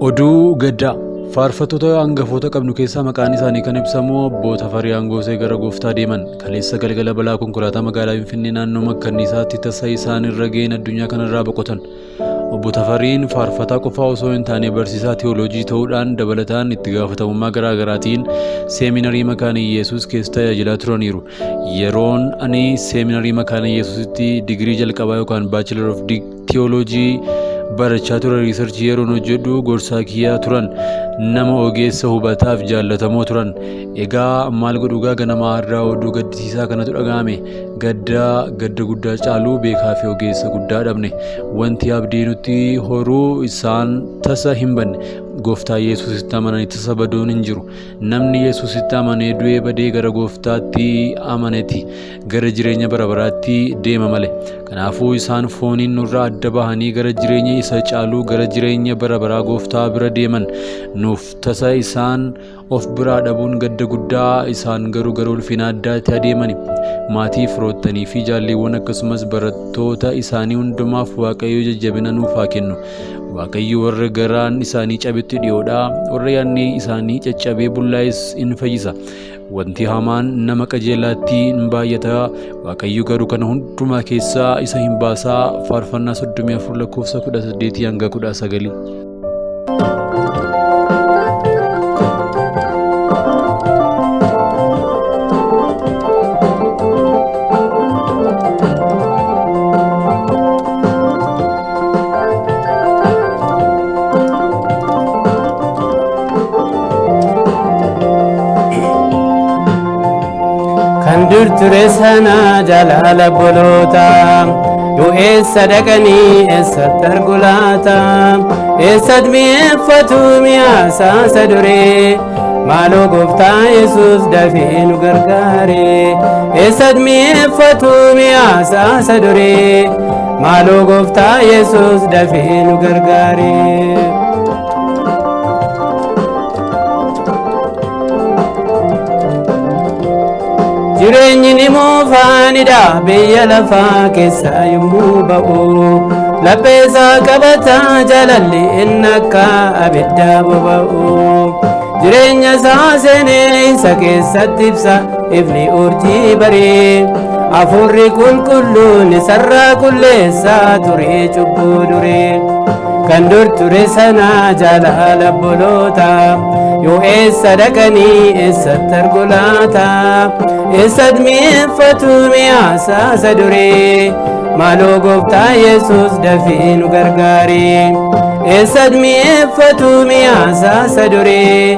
Oduu gaddaa faarfattoota hangafoota qabnu keessaa maqaan isaanii kan ibsamu obbo Tafarii Aangosee gara Gooftaa deeman kaleessa galgala balaa konkolaataa magaalaa Finfinnee naannoo Makkanniisaatti tasa isaan irra ga'een addunyaa kanarraa boqotan. Obbo Tafariin faarfataa qofaa osoo hin taane barsiisaa teoloojii ta'uudhaan dabalataan itti gaafatamummaa garaagaraatiin seeminarii Makaana Iyesuus keessa tajaajilaa turaniiru. Yeroon ani seeminarii Makaana Iyesuusitti digirii jalqabaa yookaan Bachelor of Theology barachaa ture riisarchii yeroon hojjedhu gorsaa kiyyaa turan, nama ogeessa hubataaf jaallatamoo turan. Egaa maal godhugaa ganamaa har'aa oduu gaddisiisaa kanatu dhaga'ame. Gadda guddaa caaluu beekaa fi ogeessa guddaa dhabne. Wanti abdii nutti horuu isaan tasa hin banne. Gooftaa Yesuusitti amananii tasa baduun hin jiru. Namni Yesuusitti amanee du'ee badee gara Gooftaatti amaneeti gara jireenya bara baraatti deema malee. Kanaafuu isaan fooniin nurraa adda bahanii gara jireenya isa caaluu gara jireenya bara baraa Gooftaa bira deeman. Nuuf tasa isaan of biraa dhabuun gadda guddaa, isaan garuu gara ulfina addaatti adeemani. Maatii, firoottanii fi jaalleewwan akkasumas barattoota isaanii hundumaaf Waaqayyo jajjabina nuuf haa kennu. Waaqayyo warra garaan isaanii cabetti dhiyoodha, warra yaadni isaanii caccabee bullaa'es in fayyisa. Wanti hamaan nama qajeelaatti hin baay'ata, Waaqayyo garuu kana hundumaa keessaa isa hin baasaa. Faarfannaa 34 lakkoofsa 18 hanga 19. Kandur ture sana jalala bolota yo essa dhaqani essa targulata essa mi'effatu mi'aasa sadure maalo Gooftaa Yesuus dafee nu gargaare essa mi'effatu mi'aasa sadure maalo Gooftaa Yesuus dafee nu gargaare. Jireenyi ni moofaanidha biyya lafaa keessa yommuu ba'u, lapheesaa qabataa jaalalli inni akka abidda boba'u. Jireenya isaa seenee isa keessatti ibsa ifni urjii baree, hafuurri qulqulluun isarraa qulleessaa ture cubbuu duree. Kan dur ture sana jaalala obboloota yoo eessa dhaqanii eessatti argulaata, eessatti mi'effatu mi'aasa saduree maaloo Gooftaa Yesuus dafee nu gargaare. Eessatti mi'effatu mi'aasa saduree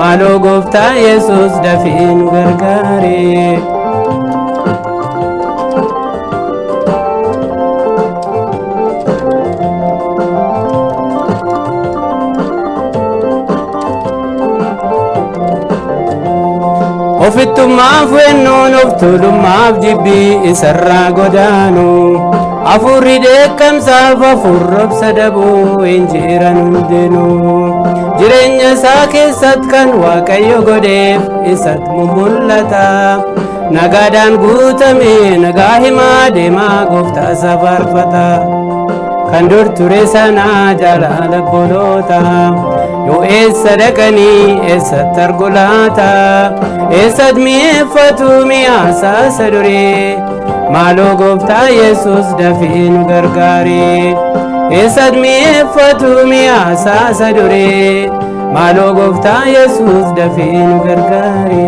maaloo Gooftaa Yesuus dafee nu gargaare. Ofittummaaf wennoon of tuulummaaf jibbii isarraa godaanu, hafuurri dheekkamsaaf hafuurri obsa dhabuu hin jiran hundinuu. Jireenya isaa keessatti kan Waaqayyo godheef isatti mul'ata, nagaadhaan guutamee nagaa himaa deemaa Gooftaa isaa faarfata. Kan dur ture sana jaalala obboloota yoo eessa dhaqanii eessatti argulaata, eessatti mi'effatu mi'aasa saduree maaloo Gooftaa Yesuus dafee nu gargaare. Eessatti mi'effatu mi'aasa saduree maaloo Gooftaa Yesuus dafee nu gargaare.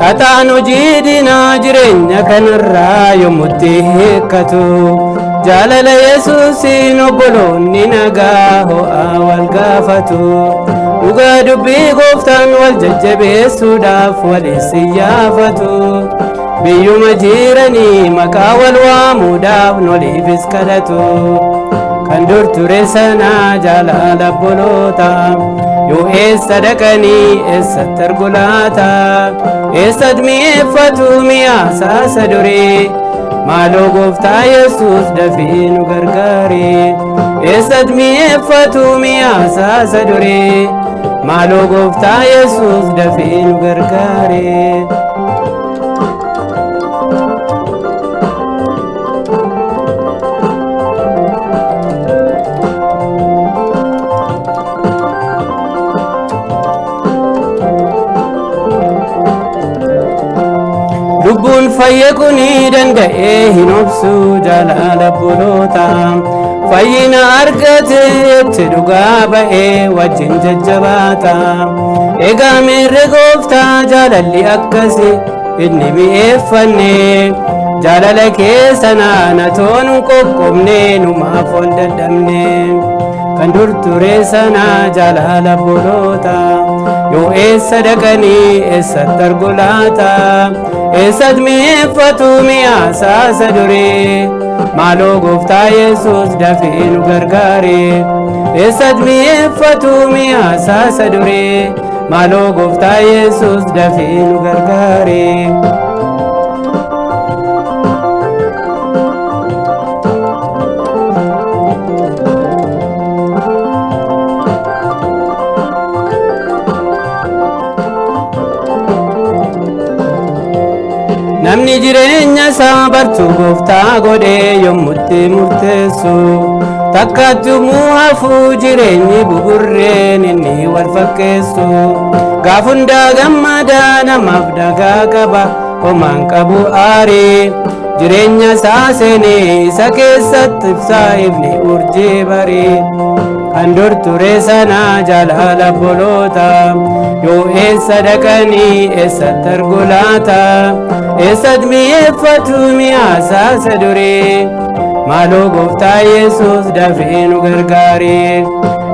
Xaxaan hojii diinaa jireenya kanarraa yommutti hiikkatu, jaalala Yesuusiin obboloonni nagaa ho'aa wal gaafatu. Dhugaa dubbii Gooftaan wal jajjabeessuudhaaf waliin iyyaafatu, biyyuma jiranii maqaa wal waamuudhaaf waliifis kadhatu. Kan dur ture sana jaalala obboloota yoo eessa dhaqanii eessatti argulaata, eessatti mi'effatu mi'aasa saduree maaloo Gooftaa Yesuus dafee nu gargaare. Eessatti mi'effatu mi'aasa saduree maaloo gooftaa Yesuus dafii nu gargaare. Lubbuun fayye kuni danda'ee hin obsu jaalala obboloota. Fayyina argate itti dhugaa ba'ee wajjin jajjabaata. Egaa miirri gooftaa jaalalli akkasi inni mi'eeffanne. Jaalala keessa naana toonu qoqqobne numaaf ol dadhabne. Kan dur ture sana jaalala obboloota. Yoo eessa dhaqanii eessatti argu laata? Eessatti mi'eeffatu mi'aasaasa duree? Maaloo gooftaa Yesuus dafii nu gargaare. Eessatti mi'eeffatu mi'aasaasa duree? Maaloo gooftaa Yesuus dafii nu gargaare. Namni jireenya isaa bartuu gooftaa godhee yommutti murteessu. Takkaatti hafuu jireenyi buburreen inni wal fakkeessu. Gaaf hundaa gammadaa namaaf dagaa qaba homaan qabu aarii. Jireenya isaa seenee isa keessatti ibsaa ifni urjii barii. Kan dur ture sana jaalala obboloota. Yoo eessa dhaqanii eessatti argu laata? Eessatti mi'eeffatu mi'aasaasa duree? Maaloo gooftaa Yesuus dafii nu gargaare.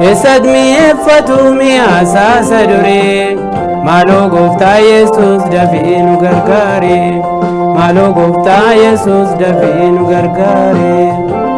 Eessatti mi'eeffatu mi'aasaasa duree? Maaloo gooftaa Yesuus dafii nu gargaare. Maaloo gooftaa Yesuus dafii nu gargaare.